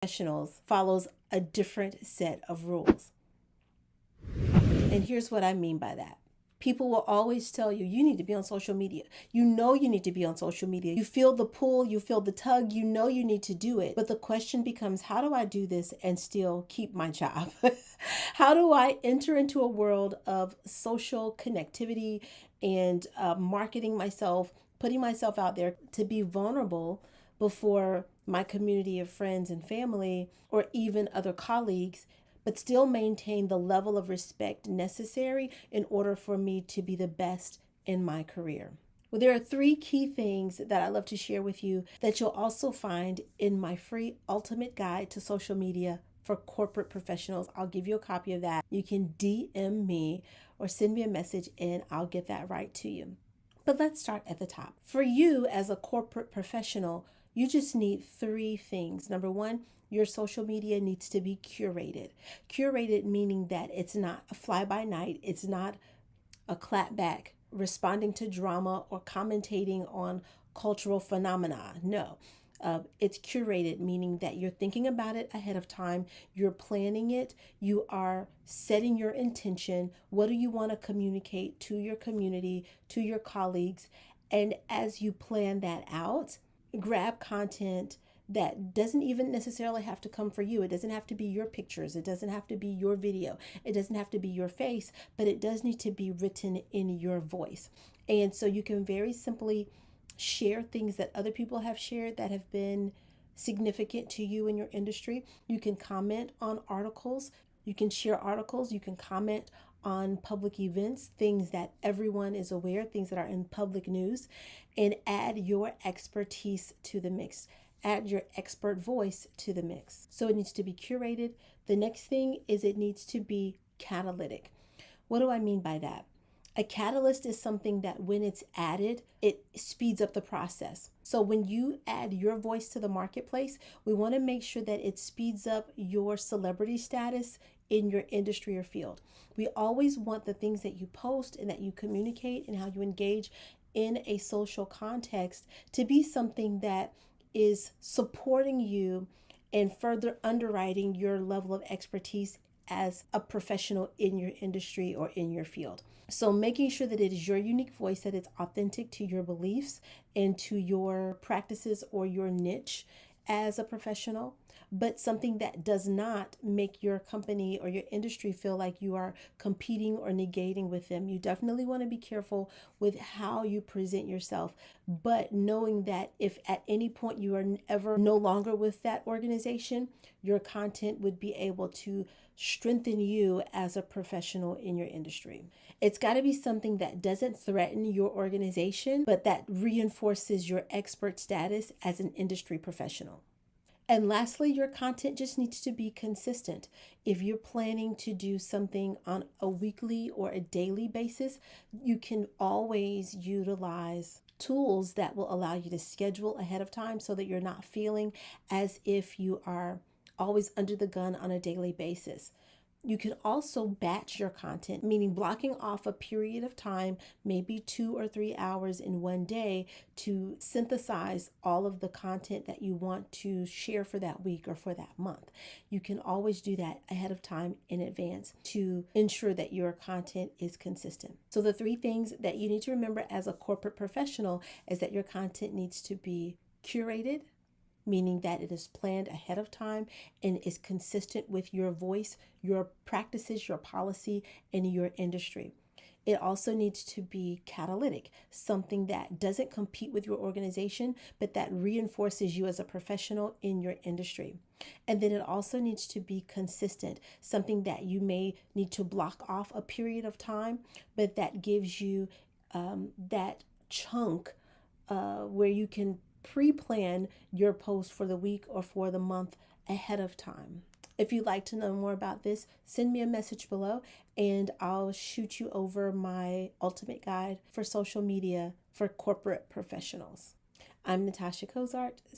professionals follows a different set of rules. And here's what I mean by that. People will always tell you, you need to be on social media. You know you need to be on social media. You feel the pull, you feel the tug, you know you need to do it. But the question becomes, how do I do this and still keep my job? How do I enter into a world of social connectivity and marketing myself, putting myself out there to be vulnerable before my community of friends and family or even other colleagues, but still maintain the level of respect necessary in order for me to be the best in my career? Well, there are three key things that I love to share with you that you'll also find in my free ultimate guide to social media for corporate professionals. I'll give you a copy of that. You can DM me or send me a message and I'll get that right to you. But let's start at the top. For you as a corporate professional, you just need three things. Number one, your social media needs to be curated. Curated meaning that it's not a fly by night, it's not a clapback responding to drama or commentating on cultural phenomena. No. It's curated, meaning that you're thinking about it ahead of time, you're planning it, you are setting your intention. What do you want to communicate to your community, to your colleagues? And as you plan that out, grab content that doesn't even necessarily have to come for you. It doesn't have to be your pictures. It doesn't have to be your video. It doesn't have to be your face, but it does need to be written in your voice. And so you can very simply share things that other people have shared that have been significant to you in your industry. You can comment on articles. You can share articles. You can comment on public events, things that everyone is aware, things that are in public news, and add your expertise to the mix. Add your expert voice to the mix. So it needs to be curated. The next thing is it needs to be catalytic. What do I mean by that? A catalyst is something that when it's added, it speeds up the process. So when you add your voice to the marketplace, we want to make sure that it speeds up your celebrity status in your industry or field. We always want the things that you post and that you communicate and how you engage in a social context to be something that is supporting you and further underwriting your level of expertise as a professional in your industry or in your field. So making sure that it is your unique voice, that it's authentic to your beliefs and to your practices or your niche as a professional, but something that does not make your company or your industry feel like you are competing or negating with them. You definitely want to be careful with how you present yourself, but knowing that if at any point you are ever no longer with that organization, your content would be able to strengthen you as a professional in your industry. It's got to be something that doesn't threaten your organization, but that reinforces your expert status as an industry professional. And lastly, your content just needs to be consistent. If you're planning to do something on a weekly or a daily basis, you can always utilize tools that will allow you to schedule ahead of time so that you're not feeling as if you are always under the gun on a daily basis. You can also batch your content, meaning blocking off a period of time, maybe 2 or 3 hours in one day, to synthesize all of the content that you want to share for that week or for that month. You can always do that ahead of time in advance to ensure that your content is consistent. So the three things that you need to remember as a corporate professional is that your content needs to be curated, meaning that it is planned ahead of time and is consistent with your voice, your practices, your policy, and your industry. It also needs to be catalytic, something that doesn't compete with your organization, but that reinforces you as a professional in your industry. And then it also needs to be consistent, something that you may need to block off a period of time, but that gives you that chunk where you can pre-plan your post for the week or for the month ahead of time. If you'd like to know more about this, send me a message below and I'll shoot you over my ultimate guide for social media for corporate professionals. I'm Natasha Cozart.